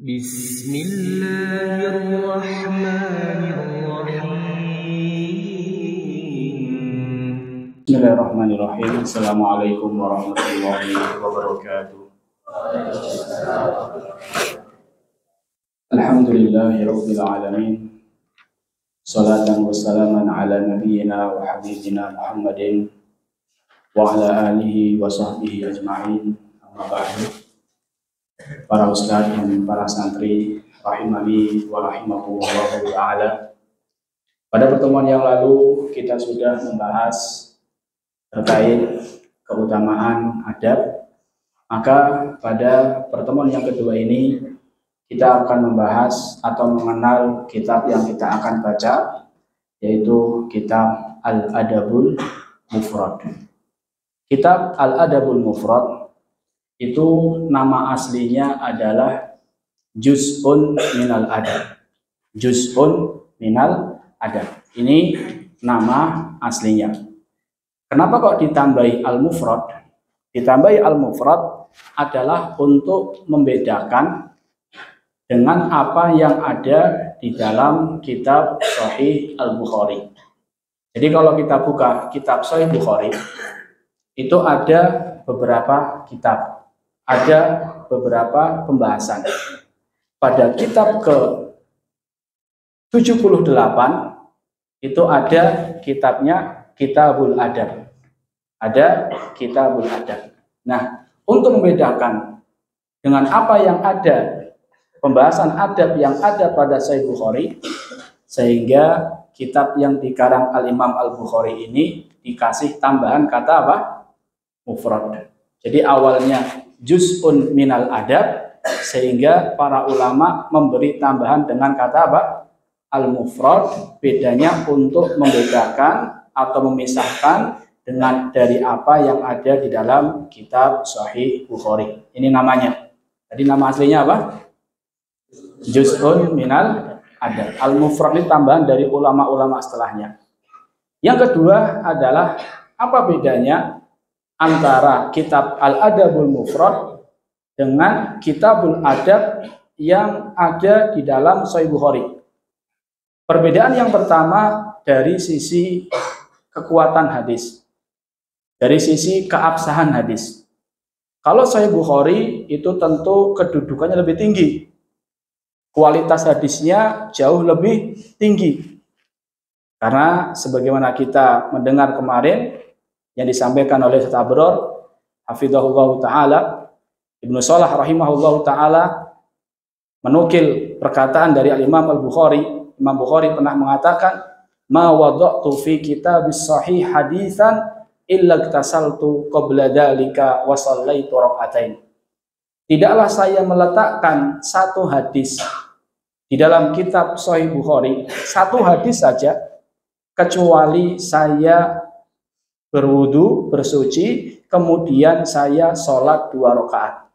Bismillahirrahmanirrahim. Assalamualaikum warahmatullahi wabarakatuh. Alhamdulillahirabbil alamin. Salatan wassalaman ala nabiyyina wa habibina Muhammadin wa ala alihi wa sahbihi ajma'in. Amma ba'du. Para ustaz dan para santri rahimani wa rahimakumullah ta'ala. Pada pertemuan yang lalu kita sudah membahas terkait keutamaan adab. Maka pada pertemuan yang kedua ini kita akan membahas atau mengenal kitab yang kita akan baca, yaitu kitab Al-Adabul Mufrad. Kitab Al-Adabul Mufrad itu nama aslinya adalah Juz'un Minal Adab. Juz'un Minal Adab. Ini nama aslinya. Kenapa kok ditambahi Al-Mufrad? Ditambahi Al-Mufrad adalah untuk membedakan dengan apa yang ada di dalam kitab Sahih Al-Bukhari. Jadi kalau kita buka kitab Sahih Bukhari, itu ada beberapa kitab, ada beberapa pembahasan. Pada kitab ke-78 itu ada kitabnya Kitabul Adab. Ada Kitabul Adab. Nah, untuk membedakan dengan apa yang ada, pembahasan adab yang ada pada Sahih Bukhari, sehingga kitab yang dikarang Al-Imam Al-Bukhari ini dikasih tambahan kata apa? Mufrad. Jadi awalnya Juz'un Minal Adab, sehingga para ulama memberi tambahan dengan kata apa? Al-Mufrad. Bedanya untuk membedakan atau memisahkan dengan dari apa yang ada di dalam kitab Sahih Bukhari. Ini namanya. Jadi nama aslinya apa? Juz'un Minal Adab. Al-Mufrad ini tambahan dari ulama-ulama setelahnya. Yang kedua adalah apa bedanya antara kitab Al-Adabul Mufrad dengan Kitabul Adab yang ada di dalam Sahih Bukhari. Perbedaan yang pertama dari sisi kekuatan hadis, dari sisi keabsahan hadis. Kalau Sahih Bukhari itu tentu kedudukannya lebih tinggi, kualitas hadisnya jauh lebih tinggi, karena sebagaimana kita mendengar kemarin yang disampaikan oleh Ustaz Abror hafizahullah taala, Ibnu Shalah rahimahullah taala menukil perkataan dari Al-Imam Al-Bukhari. Imam Bukhari pernah mengatakan, ma wada'tu fi kitabis sahih haditsan illa iktasaltu qabla dzalika wa shallaitu rak'atain. Tidaklah saya meletakkan satu hadis di dalam kitab Sahih Bukhari, satu hadis saja, kecuali saya berwudu, bersuci, kemudian saya sholat 2 rakaat.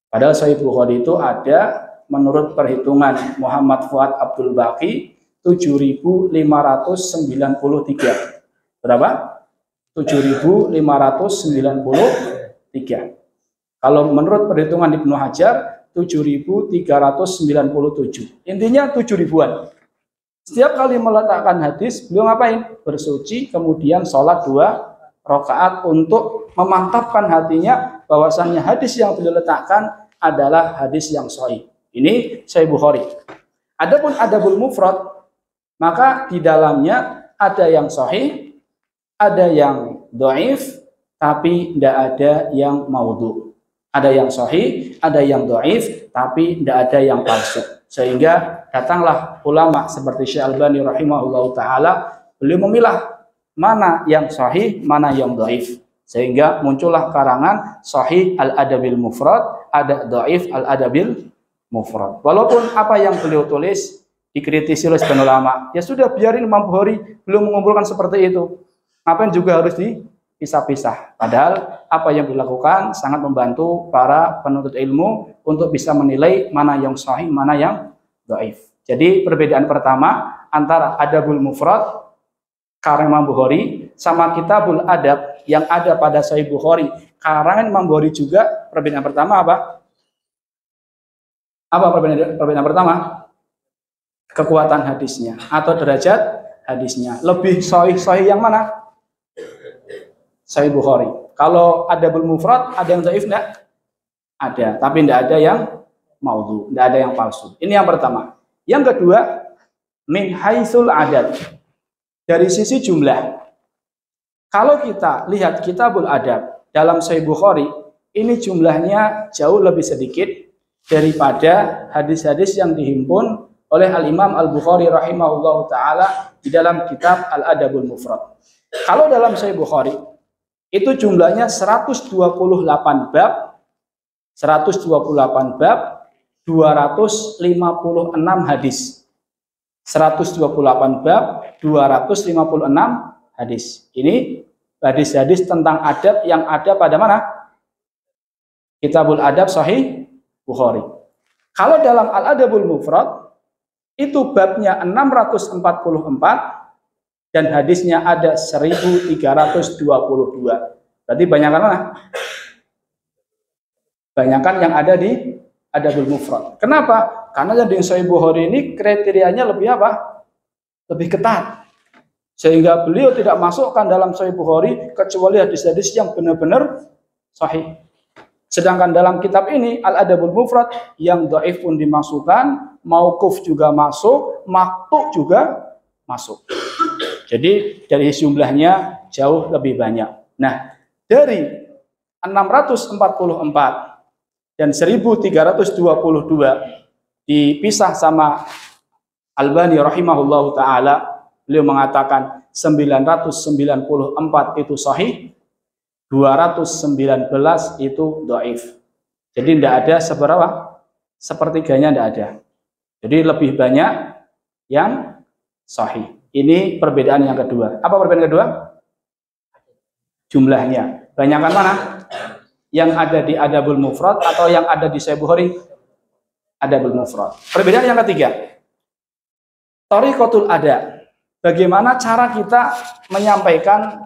Padahal Sahih Bukhari itu ada, menurut perhitungan Muhammad Fuad Abdul Baqi, 7.593. Berapa? 7.593. Kalau menurut perhitungan Ibnu Hajar 7.397. Intinya 7.000-an. Setiap kali meletakkan hadis, beliau ngapain? Bersuci, kemudian sholat 2 rakaat untuk memantapkan hatinya bahwasannya hadis yang beliau letakkan adalah hadis yang sahih. Ini Sahih Bukhari. Adapun Adabul Mufrad, maka di dalamnya ada yang sahih, ada yang dhaif, tapi tidak ada yang maudhu. Ada yang sahih, ada yang dhaif, tapi tidak ada yang palsu. Sehingga datanglah ulama seperti Syekh Albani rahimahullah ta'ala, beliau memilah mana yang sahih, mana yang dhaif. Sehingga muncullah karangan Sahih Al-Adabil Mufrad, ada dhaif Al-Adabil Mufrad. Walaupun apa yang beliau tulis dikritisi oleh sebagian ulama, ya sudah, biarin Imam Bukhari belum mengumpulkan seperti itu. Ngapain juga harus dipisah-pisah? Padahal apa yang dilakukan sangat membantu para penuntut ilmu untuk bisa menilai mana yang sahih, mana yang dhaif. Jadi perbedaan pertama antara Adabul Mufrad karang Imam Bukhari sama Kitabul Adab yang ada pada Sahih Bukhari karangan Imam Bukhari juga, perbedaan pertama apa? Apa perbedaan pertama? Kekuatan hadisnya atau derajat hadisnya. Lebih sahih yang mana? Sahih Bukhari. Kalau Adabul Mufrad ada yang dhaif enggak? Ada, tapi tidak ada yang maudhu, tidak ada yang palsu. Ini yang pertama. Yang kedua, min haitsul adad. Dari sisi jumlah. Kalau kita lihat Kitabul Adab dalam Sahih Bukhari, ini jumlahnya jauh lebih sedikit daripada hadis-hadis yang dihimpun oleh Al-Imam Al-Bukhari rahimahullahu ta'ala di dalam kitab Al-Adabul Mufrad. Kalau dalam Sahih Bukhari, itu jumlahnya 128 bab, 128 bab, 256 hadis. 128 bab, 256 hadis. Ini hadis-hadis tentang adab yang ada pada mana? Kitabul Adab Sahih Bukhari. Kalau dalam Al-Adabul Mufrad, itu babnya 644 dan hadisnya ada 1322. Berarti banyakan mana? Banyakan yang ada di Adabul Mufrad. Kenapa? Karena yang di Sahih Bukhari ini kriterianya lebih apa? Lebih ketat. Sehingga beliau tidak masukkan dalam Sahih Bukhari kecuali hadis-hadis yang benar-benar sahih. Sedangkan dalam kitab ini Al-Adabul Mufrad yang dhaif pun dimasukkan, mauquf juga masuk, maqtu juga masuk. Jadi dari jumlahnya jauh lebih banyak. Nah, dari 644 dan 1322 dipisah sama Albani rahimahullahu taala, beliau mengatakan 994 itu sahih, 219 itu dhaif. Jadi tidak ada seberapa? Sepertiganya tidak ada. Jadi lebih banyak yang sahih. Ini perbedaan yang kedua. Apa perbedaan kedua? Jumlahnya. Banyakan mana? Yang ada di Adabul Mufrad atau yang ada di Sahih Bukhari? Adabul Mufrad. Perbedaan yang ketiga. Thariqatul ada. Bagaimana cara kita menyampaikan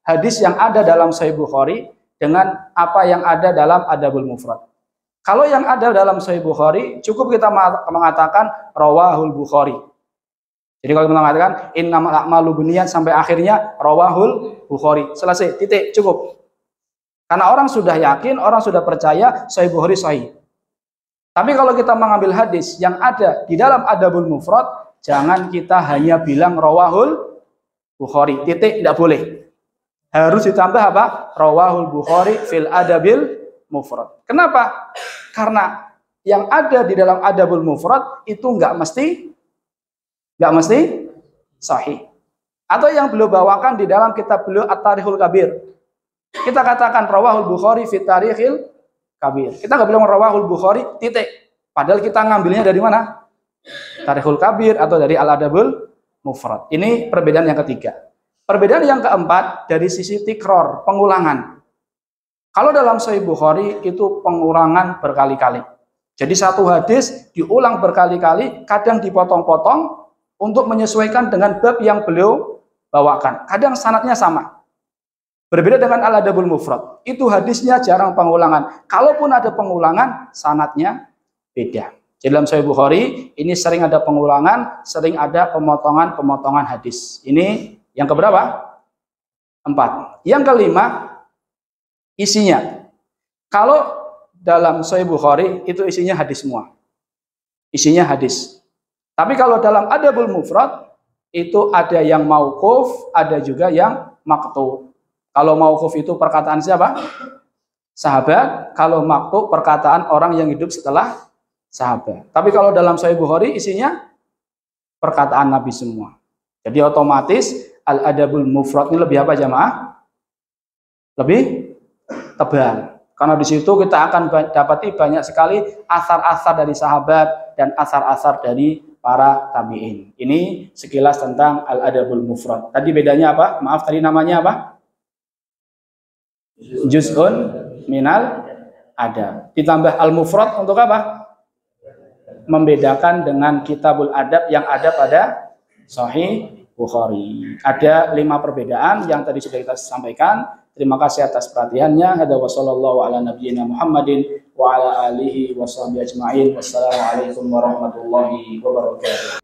hadis yang ada dalam Sahih Bukhari dengan apa yang ada dalam Adabul Mufrad. Kalau yang ada dalam Sahih Bukhari, cukup kita mengatakan rawahul Bukhari. Jadi kalau kita mengatakan innamal a'malu binniyat sampai akhirnya rawahul Bukhari. Selesai, titik, cukup. Karena orang sudah yakin, orang sudah percaya Sahih Bukhari sahih. Tapi kalau kita mengambil hadis yang ada di dalam Adabul Mufrad, jangan kita hanya bilang rawahul Bukhari, titik, tidak boleh. Harus ditambah apa? Rawahul Bukhari fil Adabil Mufrad. Kenapa? Karena yang ada di dalam Adabul Mufrad itu nggak mesti sahih. Atau yang beliau bawakan di dalam kitab beliau At-Tarikhul Kabir. Kita katakan rawahul Bukhari fit Tarikhil Kabir. Kita nggak bilang rawahul Bukhari titik. Padahal kita ngambilnya dari mana? Tarikhul Kabir atau dari Al-Adabul Mufrad. Ini perbedaan yang ketiga. Perbedaan yang keempat dari sisi tikror, pengulangan. Kalau dalam Sahih Bukhari itu pengulangan berkali-kali. Jadi satu hadis diulang berkali-kali, kadang dipotong-potong untuk menyesuaikan dengan bab yang beliau bawakan. Kadang sanadnya sama. Berbeda dengan Al-Adabul Mufrad. Itu hadisnya jarang pengulangan. Kalaupun ada pengulangan, sanadnya beda. Jadi dalam Sahih Bukhari ini sering ada pengulangan, sering ada pemotongan-pemotongan hadis. Ini yang keberapa? 4. Yang kelima, isinya. Kalau dalam Sahih Bukhari itu isinya hadis semua. Isinya hadis. Tapi kalau dalam Adabul Mufrad itu ada yang mauquf, ada juga yang maqtu. Kalau mauquf itu perkataan siapa? Sahabat. Kalau maqtu perkataan orang yang hidup setelah sahabat. Tapi kalau dalam Sahih Bukhari isinya perkataan Nabi semua. Jadi otomatis Al-Adabul Mufrad ini lebih apa jamaah? Lebih tebal. Karena di situ kita akan dapati banyak sekali asar-asar dari sahabat dan asar-asar dari para tabi'in. Ini sekilas tentang Al-Adabul Mufrad. Tadi bedanya apa? Maaf, tadi namanya apa? Juz'un minal adab. Ditambah Al-Mufrad untuk apa? Membedakan dengan Kitabul Adab yang ada pada Sahih Bukhari. Ada 5 perbedaan yang tadi sudah kita sampaikan. Terima kasih atas perhatiannya. Hada wa sallallahu ala nabiyyina Muhammadin wa ala alihi wa sahbihi ajma'in. Wassalamualaikum warahmatullahi wabarakatuh.